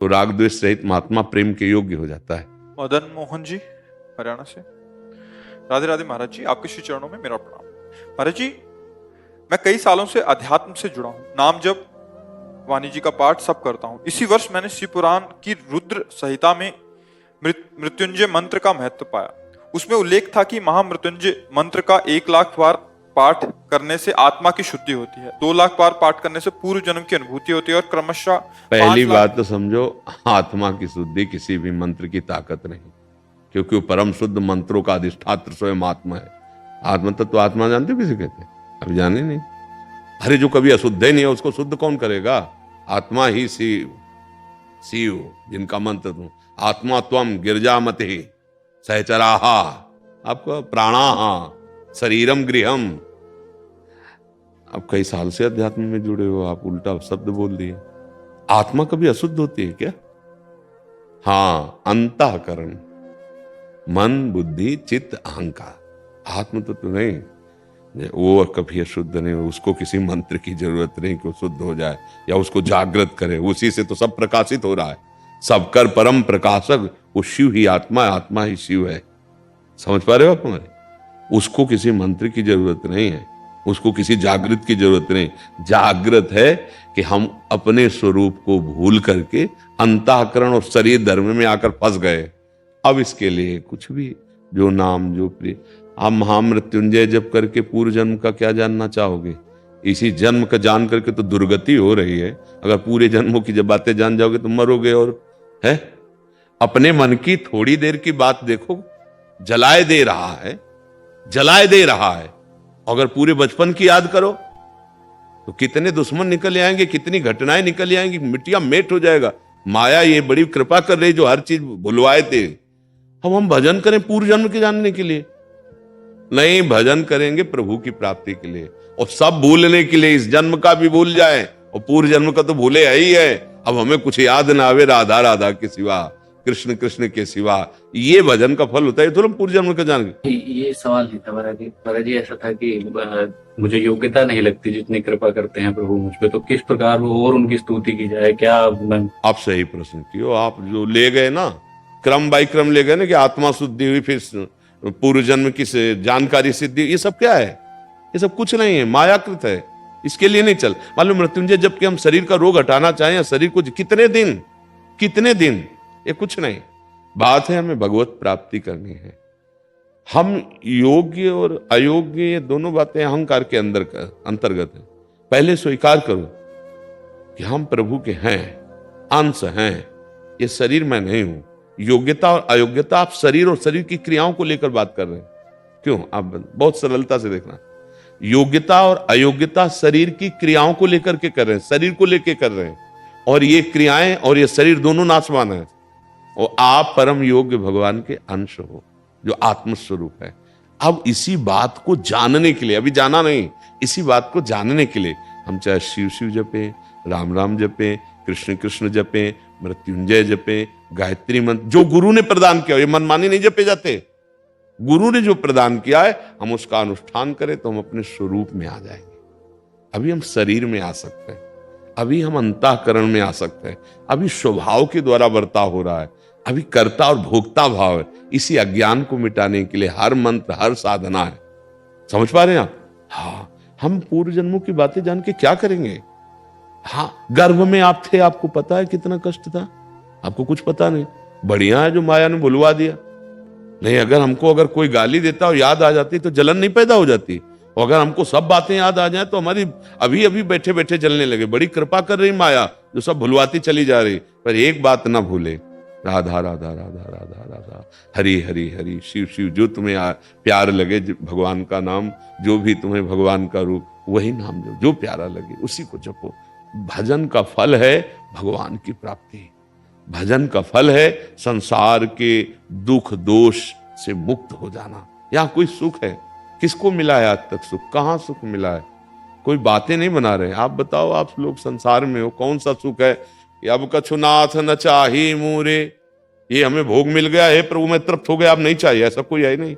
तो राग द्वेष रहित महात्मा प्रेम के योग्य हो जाता है। मदन मोहन जी हरियाणा से। राधे राधे महाराज जी, आपके श्री चरणों में मेरा प्रणाम। महाराज जी, मैं कई सालों से अध्यात्म से जुड़ा हूं, नाम जप, वाणी जी का पाठ सब करता हूं। इसी वर्ष मैंने शिव पुराण की रुद्र संहिता में मृत्युंजय मंत्र का महत्व पाया। उसमें उल्लेख था कि महामृत्युंजय मंत्र का 1,00,000 बार पाठ करने से आत्मा की शुद्धि होती है, 2,00,000 बार पाठ करने से पूर्व जन्म की अनुभूति होती है और क्रमशः पहली बात तो समझो, आत्मा की शुद्धि किसी भी मंत्र की ताकत नहीं, क्योंकि वो परम शुद्ध मंत्रों का अधिष्ठात्र स्वयं आत्मा है। आत्मा तत्व आत्मा जानते हो किसे कहते हैं? अभी जाने नहीं। अरे जो कभी अशुद्ध ही नहीं है उसको शुद्ध कौन करेगा? आत्मा ही शिव, शिव जिनका मंत्र तुम आत्मा त्वम गिरजामति सहचराहा, आपका प्राणाहा शरीरम गृहम। अब कई साल से अध्यात्म में जुड़े हो, आप उल्टा शब्द बोल दिए। आत्मा कभी अशुद्ध होती है क्या? हाँ, अंतःकरण, मन बुद्धि चित्त अहंकार, आत्म तत्व नहीं। वो कभी अशुद्ध नहीं, उसको किसी मंत्र की जरूरत नहीं कि वो शुद्ध हो जाए या उसको जागृत करे, उसी से तो सब प्रकाशित हो रहा है। सब कर परम प्रकाशक वो शिव ही आत्मा है, आत्मा ही शिव है। समझ पा रहे हो आप हमारे? उसको किसी मंत्र की जरूरत नहीं है, उसको किसी जागृत की जरूरत नहीं। जागृत है कि हम अपने स्वरूप को भूल करके अंतःकरण और शरीर धर्म में आकर फंस गए। अब इसके लिए कुछ भी, जो नाम जो प्रिय, आप महामृत्युंजय जप करके पूर्व जन्म का क्या जानना चाहोगे? इसी जन्म का जान करके तो दुर्गति हो रही है। अगर पूरे जन्मों की जब बातें जान जाओगे तो मरोगे। और है अपने मन की थोड़ी देर की बात देखो, जलाए दे रहा है, जलाए दे रहा है। अगर पूरे बचपन की याद करो तो कितने दुश्मन निकल आएंगे, कितनी घटनाएं निकल आएंगी, मिट्टिया मेट हो जाएगा। माया ये बड़ी कृपा कर रही जो हर चीज भुलवाए थे। हम भजन करें पूर्व जन्म के जानने के लिए नहीं, भजन करेंगे प्रभु की प्राप्ति के लिए। और सब भूलने के लिए, इस जन्म का भी भूल जाए और पूर्व जन्म का तो भूले ही है। अब हमें कुछ याद ना आवे राधा राधा के सिवा, कृष्ण कृष्ण के सिवा, ये भजन का फल होता है। तो हम पूर्व जन्म का जान गए। ये सवाल नहीं था महाराज जी, ऐसा था कि मुझे योग्यता नहीं लगती जितनी कृपा करते हैं प्रभु मुझ पे, तो किस प्रकार वो और उनकी स्तुति की जाए? क्या आप सही प्रश्न किए। आप जो ले गए ना, क्रम बाई क्रम ले गए ना कि आत्मा शुद्धि हुई, फिर पूर्व जन्म की जानकारी सिद्धि, ये सब क्या है? ये सब कुछ नहीं है, मायाकृत है। इसके लिए नहीं चल। मालूम मृत्युंजय जबकि हम शरीर का रोग हटाना चाहें या शरीर को कितने दिन, ये कुछ नहीं। बात है हमें भगवत प्राप्ति करनी है। हम योग्य और अयोग्य, ये दोनों बातें अहंकार के अंतर्गत है। पहले स्वीकार करो कि हम प्रभु के हैं, अंश हैं, ये शरीर मैं नहीं हूं। योग्यता और अयोग्यता, आप शरीर और शरीर की क्रियाओं को लेकर बात कर रहे हैं। क्यों? आप बहुत सरलता से देखना, योग्यता और अयोग्यता शरीर की क्रियाओं को लेकर के कर रहे हैं, शरीर को लेकर कर रहे हैं। और ये क्रियाएं और ये शरीर दोनों नाशवान है। और आप परम योग्य भगवान के अंश हो जो आत्मस्वरूप है। अब इसी बात को जानने के लिए, अभी जाना नहीं, इसी बात को जानने के लिए हम चाहे शिव शिव जपे, राम राम जपे, कृष्ण कृष्ण जपे, मृत्युंजय जपे, गायत्री मंत्र जो गुरु ने प्रदान किया, ये मनमानी नहीं जपे जाते। गुरु ने जो प्रदान किया है हम उसका अनुष्ठान करें तो हम अपने स्वरूप में आ जाएंगे। अभी हम शरीर में आ सकते हैं, अभी हम अंतःकरण में आ सकते हैं, अभी स्वभाव के द्वारा बर्ताव हो रहा है, अभी कर्ता और भोक्ता भाव है। इसी अज्ञान को मिटाने के लिए हर मंत्र, हर साधना है। समझ पा रहे हैं आप? हाँ, हम पूर्व जन्मों की बातें जान के क्या करेंगे? हाँ, गर्भ में आप थे, आपको पता है कितना कष्ट था? आपको कुछ पता नहीं। बढ़िया है जो माया ने भुलवा दिया। नहीं, अगर कोई गाली देता और याद आ जाती तो जलन नहीं पैदा हो जाती। और अगर हमको सब बातें याद आ जाए तो हमारी अभी अभी बैठे बैठे जलने लगे। बड़ी कृपा कर रही माया जो सब भुलवाती चली जा रही। पर एक बात ना भूले, राधा राधा राधा राधा राधा, हरि हरि हरि, शिव शिव, जो तुम्हें प्यार लगे, भगवान का नाम, जो भी तुम्हें भगवान का रूप, वही नाम जो प्यारा लगे उसी को जपो। भजन का फल है भगवान की प्राप्ति। भजन का फल है संसार के दुख दोष से मुक्त हो जाना। यहाँ कोई सुख है? किसको मिला है आज तक सुख? कहाँ सुख मिला है? कोई बातें नहीं बना रहे। आप बताओ, आप लोग संसार में हो, कौन सा सुख है कि अब कछुनाथ न चाही मूरे, ये हमें भोग मिल गया है प्रभु मैं तृप्त हो गया, अब नहीं चाहिए, ऐसा कोई है नहीं।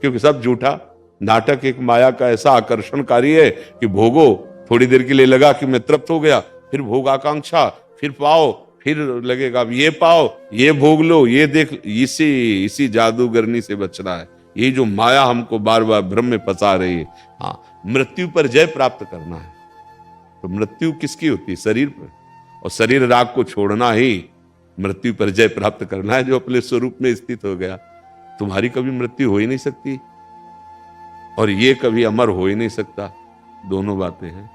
क्योंकि सब झूठा नाटक, एक माया का ऐसा आकर्षणकारी है कि भोगो, थोड़ी देर के लिए लगा कि मैं तृप्त हो गया, फिर भोग आकांक्षा, फिर पाओ, फिर लगेगा अब ये पाओ, ये भोग लो, ये देख, इसी जादूगरनी से बचना है। ये जो माया हमको बार बार भ्रम में फंसा रही है। हाँ, मृत्यु पर जय प्राप्त करना है। तो मृत्यु किसकी होती है? शरीर पर। और शरीर राग को छोड़ना ही मृत्यु पर जय प्राप्त करना है, जो अपने स्वरूप में स्थित हो गया। तुम्हारी कभी मृत्यु हो ही नहीं सकती और ये कभी अमर हो ही नहीं सकता। दोनों बातें हैं।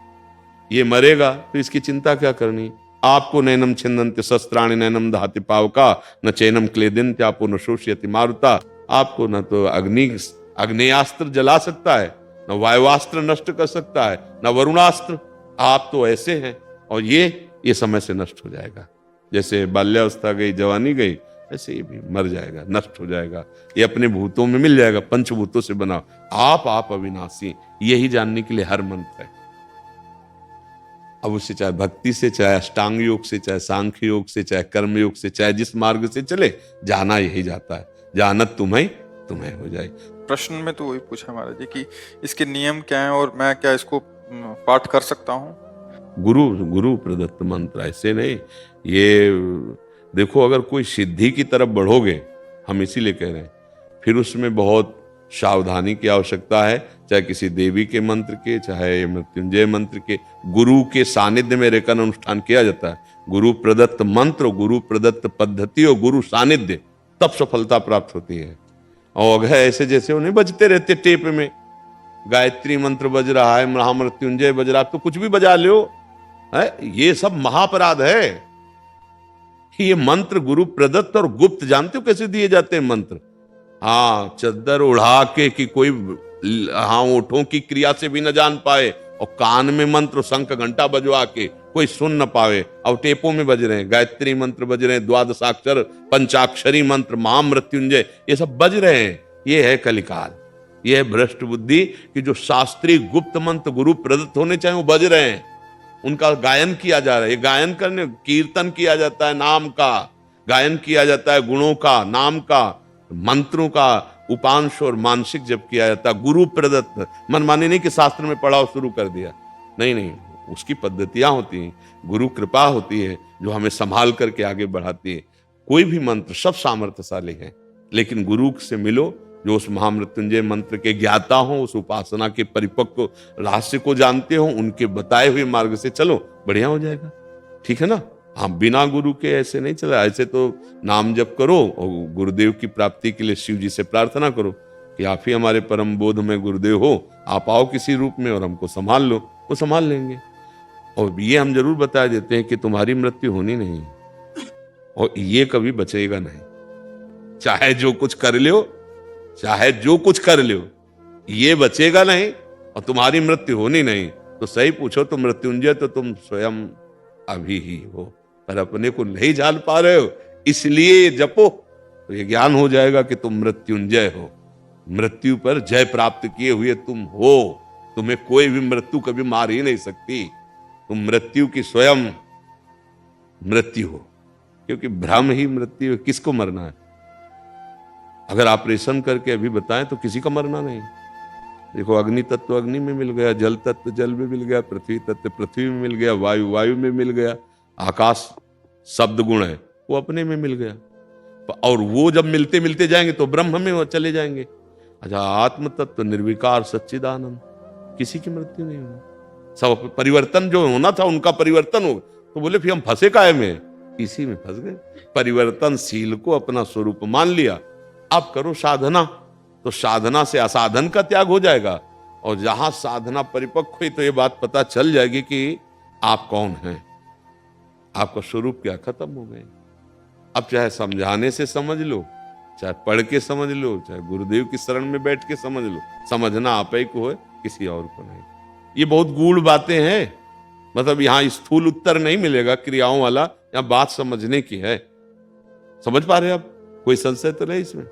ये मरेगा तो इसकी चिंता क्या करनी। आपको नैनम छिन्दन्ति शस्त्राणि नैनम दहति पावका न चैनम क्लेदिन्त्यापो न शोषयति मारुता। आपको न तो अग्नेयास्त्र जला सकता है, न वायुवास्त्र नष्ट कर सकता है, न वरुणास्त्र। आप तो ऐसे हैं और ये समय से नष्ट हो जाएगा। जैसे बाल्यावस्था गई, जवानी गई, ऐसे ये भी मर जाएगा, नष्ट हो जाएगा। ये अपने भूतों में मिल जाएगा, पंचभूतों से बना। आप अविनाशी, यही जानने के लिए हर मंत्र है। अब उससे चाहे भक्ति से, चाहे अष्टांग योग से, चाहे सांख्य योग से, चाहे कर्म योग से, चाहे जिस मार्ग से चले, जाना यही जाता है। जानत तुम्हें हो जाए। प्रश्न में तो वही पूछा महाराज जी कि इसके नियम क्या हैं और मैं क्या इसको पाठ कर सकता हूँ? गुरु प्रदत्त मंत्र, ऐसे नहीं। ये देखो, अगर कोई सिद्धि की तरफ बढ़ोगे, हम इसीलिए कह रहे हैं, फिर उसमें बहुत सावधानी की आवश्यकता है। चाहे किसी देवी के मंत्र के, चाहे मृत्युंजय मंत्र के, गुरु के सानिध्य में रहकर अनुष्ठान किया जाता है। गुरु प्रदत्त मंत्र, गुरु प्रदत्त पद्धति और गुरु सानिध्य, तब सफलता प्राप्त होती है। और अगर ऐसे जैसे वो नहीं बजते रहते टेप में, गायत्री मंत्र बज रहा है, महामृत्युंजय बज रहा है, तो कुछ भी बजा लो है, ये सब महापराध है। ये मंत्र गुरु प्रदत्त और गुप्त, जानते हो कैसे दिए जाते हैं मंत्र? हाँ, चद्दर उड़ा के कि कोई ओठों की क्रिया से भी न जान पाए, और कान में मंत्र शंख घंटा बजवा के कोई सुन न पावे। और टेपों में बज रहे हैं, गायत्री मंत्र बज रहे हैं, द्वादशाक्षर पंचाक्षरी मंत्र, महामृत्युंजय, ये सब बज रहे हैं। ये है कलिकाल, ये है भ्रष्ट बुद्धि कि जो शास्त्रीय गुप्त मंत्र गुरु प्रदत्त होने चाहिए वो बज रहे हैं, उनका गायन किया जा रहा है। ये गायन करने, कीर्तन किया जाता है नाम का, गायन किया जाता है गुणों का, नाम का, मंत्रों का उपांश और मानसिक जप किया जाता है। गुरु प्रदत्त, मनमानी नहीं कि शास्त्र में पढ़ाओ शुरू कर दिया, नहीं, उसकी पद्धतियां होती हैं। गुरु कृपा होती है जो हमें संभाल करके आगे बढ़ाती है। कोई भी मंत्र सब सामर्थ्यशाली है, लेकिन गुरु से मिलो जो उस महामृत्युंजय मंत्र के ज्ञाता हो, उस उपासना के परिपक्व रहस्य को जानते हो, उनके बताए हुए मार्ग से चलो, बढ़िया हो जाएगा। ठीक है ना? हाँ, बिना गुरु के ऐसे नहीं चला। ऐसे तो नाम जप करो और गुरुदेव की प्राप्ति के लिए शिव जी से प्रार्थना करो कि आप ही हमारे परम बोध में गुरुदेव हो, आप आओ किसी रूप में और हमको संभाल लो, वो संभाल लेंगे। और ये हम जरूर बता देते हैं कि तुम्हारी मृत्यु होनी नहीं है और ये कभी बचेगा नहीं। चाहे जो कुछ कर लो, चाहे जो कुछ कर लो, ये बचेगा नहीं और तुम्हारी मृत्यु होनी नहीं। तो सही पूछो तो मृत्युंजय तो तुम स्वयं अभी ही हो, पर अपने को नहीं जान पा रहे हो, इसलिए जपो तो ये ज्ञान हो जाएगा कि तुम मृत्युंजय हो। मृत्यु पर जय प्राप्त किए हुए तुम हो। तुम्हें कोई भी मृत्यु कभी मार ही नहीं सकती। तुम मृत्यु की स्वयं मृत्यु हो, क्योंकि भ्रम ही मृत्यु है। किसको मरना है? अगर ऑपरेशन करके अभी बताएं तो किसी का मरना नहीं। देखो, अग्नि तत्व अग्नि में मिल गया, जल तत्व जल में मिल गया, पृथ्वी तत्व पृथ्वी में मिल गया, वायु वायु में मिल गया, आकाश शब्द गुण है वो अपने में मिल गया। और वो जब मिलते मिलते जाएंगे तो ब्रह्म में वो चले जाएंगे। अच्छा, आत्म तत्व निर्विकार सच्चिदानंद, किसी की मृत्यु नहीं होगी। सब परिवर्तन जो होना था उनका परिवर्तन हो। तो बोले फिर हम फंसे काहे में? इसी में फंस गए। परिवर्तनशील को अपना स्वरूप मान लिया। अब करो साधना, तो साधना से असाधन का त्याग हो जाएगा। और जहां साधना परिपक्व हुई तो ये बात पता चल जाएगी कि आप कौन हैं, आपका स्वरूप क्या, खत्म हो गए। अब चाहे समझाने से समझ लो, चाहे पढ़ के समझ लो, चाहे गुरुदेव की शरण में बैठ के समझ लो, समझना आप ही को है, किसी और को नहीं। ये बहुत गूढ़ बातें हैं, मतलब यहाँ स्थूल उत्तर नहीं मिलेगा क्रियाओं वाला, यहाँ बात समझने की है। समझ पा रहे आप? कोई संशय तो नहीं इसमें?